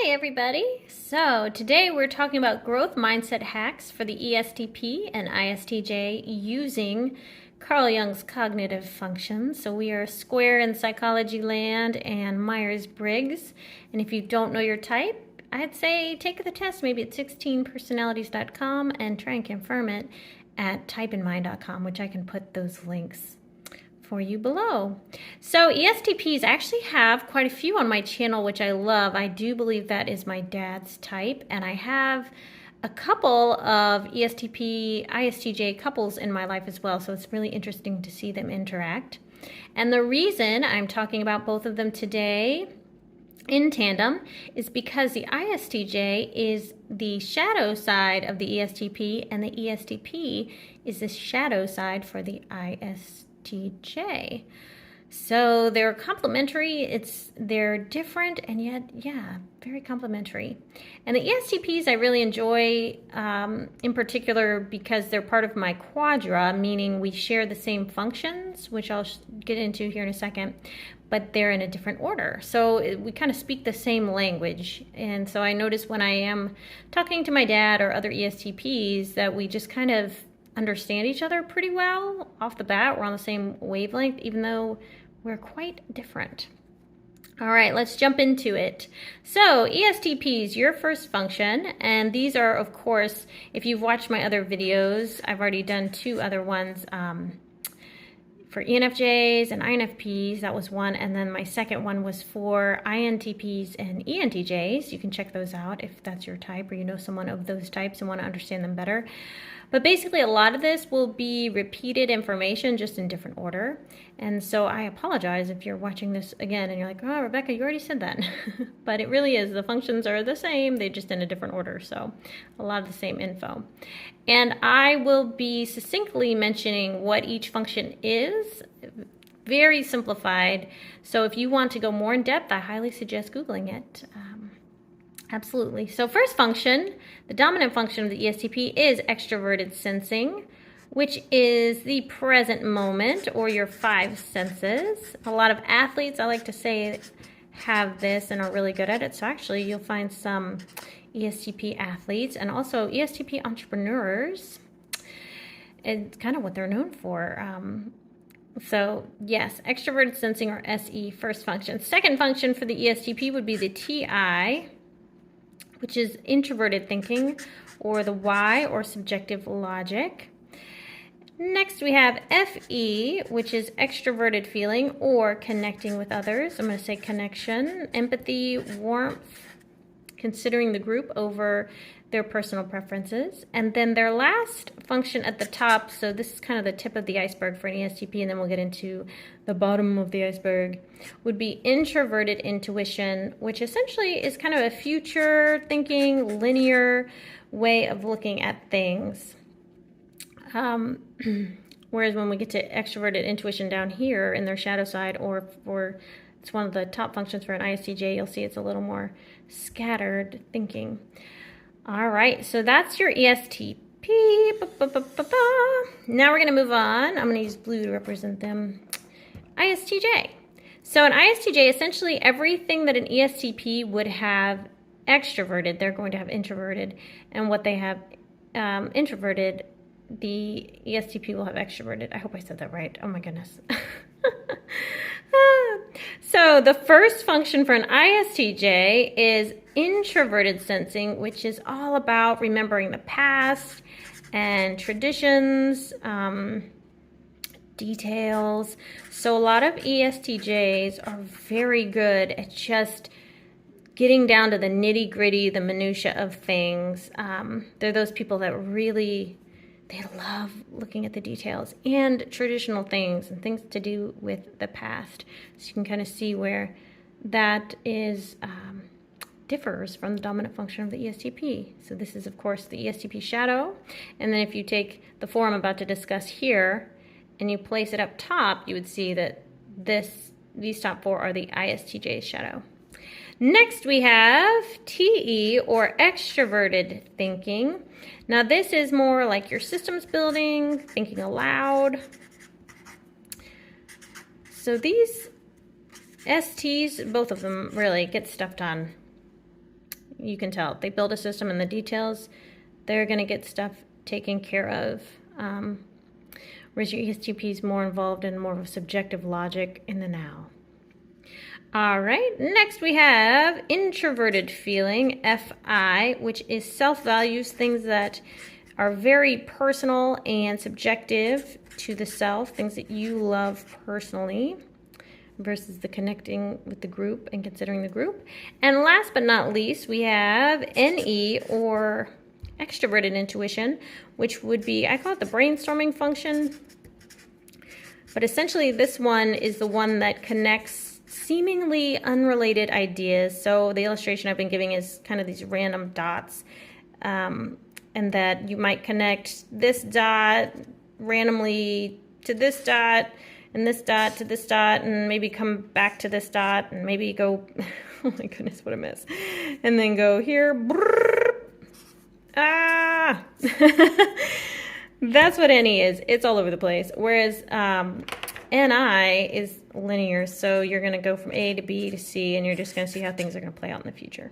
Hi everybody! So today we're talking about growth mindset hacks for the ESTP and ISTJ using Carl Jung's cognitive functions. So we are square in psychology land and Myers-Briggs. And if you don't know your type, I'd say take the test maybe at 16personalities.com and try and confirm it at typeinmind.com, which I can put those links for you below. So ESTPs actually have quite a few on my channel, which I love. I do believe that is my dad's type, and I have a couple of ESTP, ISTJ couples in my life as well, so it's really interesting to see them interact. And the reason I'm talking about both of them today in tandem is because the ISTJ is the shadow side of the ESTP, and the ESTP is the shadow side for the ISTJ. So they're complementary. They're different and yet, yeah, very complementary. And the ESTPs I really enjoy in particular because they're part of my quadra, meaning we share the same functions, which I'll get into here in a second, but they're in a different order. So we kind of speak the same language. And so I notice when I am talking to my dad or other ESTPs that we just kind of understand each other pretty well off the bat. We're on the same wavelength, even though we're quite different. All right, let's jump into it. So ESTPs, your first function, and these are, of course, if you've watched my other videos, I've already done two other ones for ENFJs and INFPs. That was one, and then my second one was for INTPs and ENTJs. You can check those out if that's your type or you know someone of those types and want to understand them better. But basically, a lot of this will be repeated information, just in different order. And so I apologize if you're watching this again and you're like, oh, Rebecca, you already said that. But it really is. The functions are the same. They're just in a different order. So a lot of the same info. And I will be succinctly mentioning what each function is. Very simplified. So if you want to go more in depth, I highly suggest Googling it. Absolutely. So first function, the dominant function of the ESTP is extroverted sensing, which is the present moment or your five senses. A lot of athletes, I like to say, have this and are really good at it. So actually you'll find some ESTP athletes and also ESTP entrepreneurs. It's kind of what they're known for. So yes, extroverted sensing or SE, first function. Second function for the ESTP would be the TI, which is introverted thinking, or the Y, or subjective logic. Next we have FE, which is extroverted feeling or connecting with others. I'm going to say connection, empathy, warmth, considering the group over their personal preferences. And then their last function at the top, so this is kind of the tip of the iceberg for an ESTP, and then we'll get into the bottom of the iceberg, would be introverted intuition, which essentially is kind of a future thinking, linear way of looking at things. Whereas when we get to extroverted intuition down here in their shadow side, or for it's one of the top functions for an ISTJ, you'll see it's a little more scattered thinking. All right, so that's your ESTP. Now we're going to move on. I'm going to use blue to represent them. ISTJ. So an ISTJ, essentially everything that an ESTP would have extroverted, they're going to have introverted. And what they have introverted, the ESTP will have extroverted. I hope I said that right. Oh my goodness. So the first function for an ISTJ is introverted sensing, which is all about remembering the past and traditions, details. So a lot of ESTJs are very good at just getting down to the nitty-gritty, the minutia of things. They're those people that really, they love looking at the details and traditional things and things to do with the past. So you can kind of see where that is differs from the dominant function of the ESTP. So this is, of course, the ESTP shadow. And then if you take the four I'm about to discuss here and you place it up top, you would see that these top four are the ISTJ shadow. Next we have TE, or extroverted thinking. Now this is more like your systems building, thinking aloud. So these STs, both of them really get stuff done. You can tell. If they build a system and the details, they're going to get stuff taken care of. Whereas your ESTP is more involved in more of a subjective logic in the now. All right, next we have introverted feeling, FI, which is self-values, things that are very personal and subjective to the self, things that you love personally versus the connecting with the group and considering the group. And last but not least, we have NE, or extroverted intuition, which would be, I call it the brainstorming function. But essentially this one is the one that connects seemingly unrelated ideas. So the illustration I've been giving is kind of these random dots, and that you might connect this dot randomly to this dot, and this dot to this dot, and maybe come back to this dot, and maybe go, oh my goodness, what a mess, and then go here, brrr, ah, that's what NE is. It's all over the place. Whereas NI is linear, so you're going to go from A to B to C, and you're just going to see how things are going to play out in the future.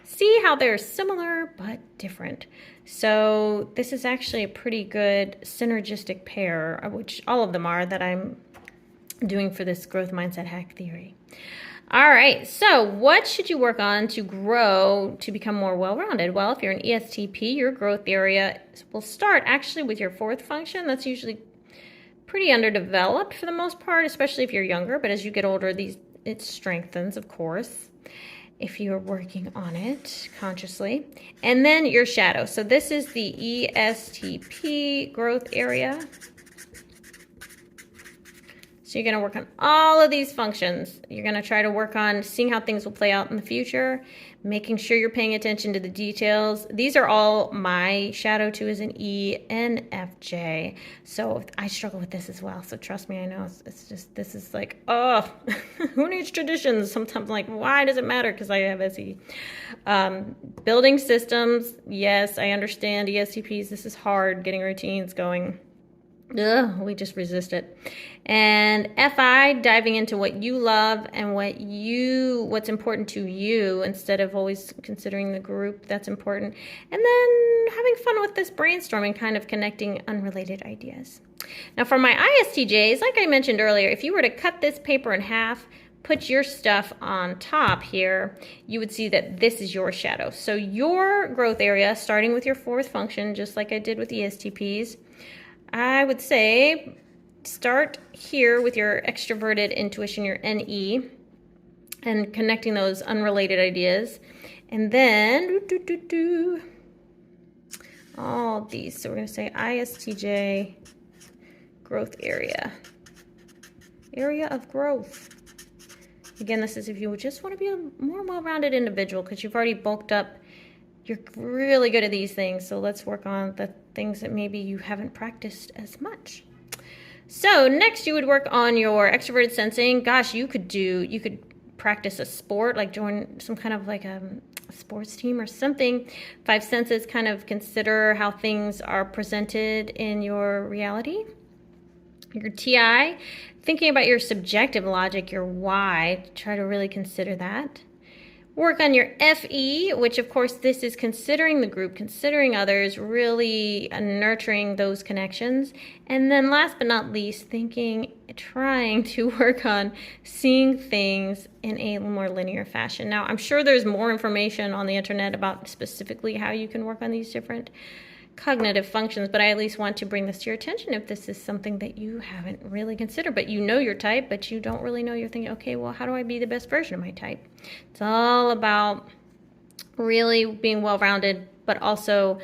See how they're similar but different. So this is actually a pretty good synergistic pair, which all of them are, that I'm doing for this growth mindset hack theory. All right, so what should you work on to grow to become more well-rounded? Well, if you're an ESTP, your growth area will start actually with your fourth function. That's usually pretty underdeveloped for the most part, especially if you're younger, but as you get older, it strengthens, of course, if you're working on it consciously. And then your shadow. So this is the ESTP growth area. So you're going to work on all of these functions. You're going to try to work on seeing how things will play out in the future, making sure you're paying attention to the details. These are all my shadow too, is an ENFJ. So I struggle with this as well. So trust me, I know it's just, this is like, oh, who needs traditions? Sometimes I'm like, why does it matter? Because I have SE. Building systems, yes, I understand ESTPs. This is hard, getting routines going. Ugh, we just resist it. And FI, diving into what you love and what's important to you instead of always considering the group that's important. And then having fun with this brainstorming, kind of connecting unrelated ideas. Now for my ISTJs, like I mentioned earlier, if you were to cut this paper in half, put your stuff on top here, you would see that this is your shadow. So your growth area, starting with your fourth function, just like I did with ESTPs, I would say start here with your extroverted intuition, your NE, and connecting those unrelated ideas. And then all these. So we're going to say ISTJ growth area. Area of growth. Again, this is if you just want to be a more well-rounded individual because you've already bulked up. You're really good at these things, so let's work on the things that maybe you haven't practiced as much. So next you would work on your extroverted sensing. Gosh, you could practice a sport, like join some kind of like a sports team or something. Five senses, kind of consider how things are presented in your reality. Your TI, thinking about your subjective logic, your why, try to really consider that. Work on your FE, which of course this is considering the group, considering others, really nurturing those connections. And then last but not least, trying to work on seeing things in a more linear fashion. Now, I'm sure there's more information on the internet about specifically how you can work on these different cognitive functions, but I at least want to bring this to your attention if this is something that you haven't really considered, but you know your type, but you don't really know. You're thinking, okay, well, how do I be the best version of my type? It's all about really being well-rounded, but also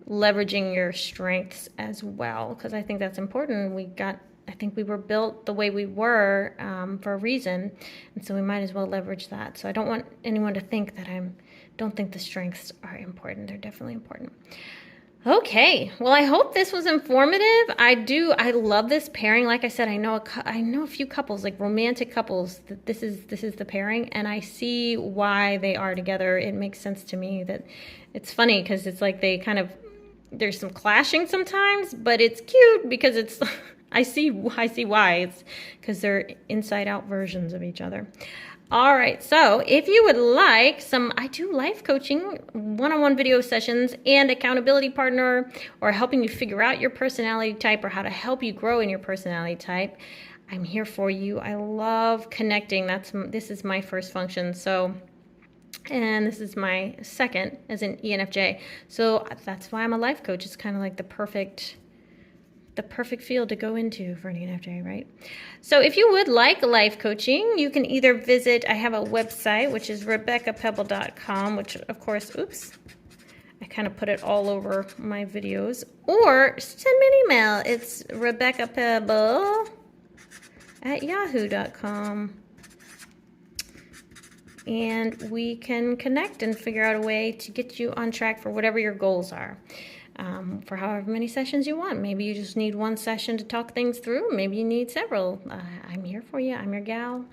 leveraging your strengths as well, because I think that's important. I think we were built the way we were for a reason, and so we might as well leverage that. So I don't want anyone to think that don't think the strengths are important. They're definitely important. Okay, well, I hope this was informative. I love this pairing. Like I said, I know a few couples, like romantic couples, that this is the pairing, and I see why they are together. It makes sense to me. That it's funny because it's like there's some clashing sometimes, but it's cute because it's I see why. It's because they're inside out versions of each other. All right, so if you would like I do life coaching, one-on-one video sessions, and accountability partner, or helping you figure out your personality type or how to help you grow in your personality type. I'm here for you. I love connecting. This is my first function. And this is my second as an ENFJ. So that's why I'm a life coach. It's kind of like the perfect field to go into for an ENFJ, right? So if you would like life coaching, you can either visit, I have a website, which is RebeccaPebble.com, which of course, I kind of put it all over my videos, or send me an email. It's RebeccaPebble@yahoo.com. And we can connect and figure out a way to get you on track for whatever your goals are. For however many sessions you want. Maybe you just need one session to talk things through. Maybe you need several. I'm here for you. I'm your gal.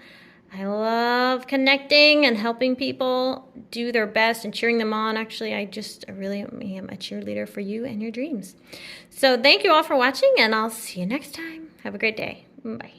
I love connecting and helping people do their best and cheering them on. Actually, I really am a cheerleader for you and your dreams. So thank you all for watching, and I'll see you next time. Have a great day. Bye.